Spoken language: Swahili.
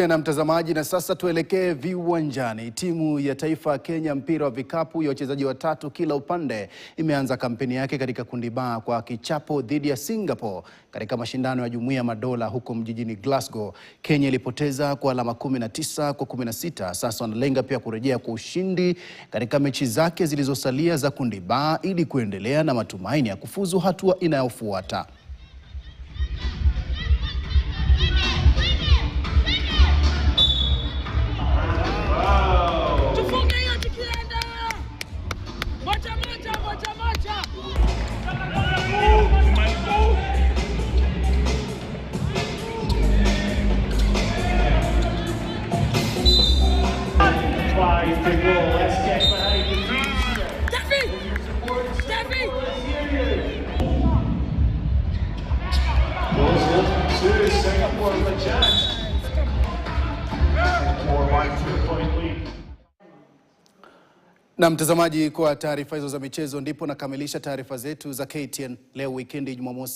Na mtazamaji, na sasa tuelekee viwanjani. Timu ya taifa ya Kenya mpira wa vikapu ya wachezaji watatu kila upande imeanza kampeni yake katika kundi B kwa kichapo dhidi ya Singapore katika mashindano ya Jumuiya ya Madola huko mjini Glasgow. Kenya ilipoteza kwa alama 19 kwa 16. Sasa wanalenga pia kurejea kwa ushindi katika mechi zake zilizosalia za kundi B ili kuendelea na matumaini ya kufuzu hatua inayofuata. Na mtazamaji, kwa taarifa hizo za michezo ndipo nakamilisha taarifa zetu za KTN leo wikendi Jumamosi.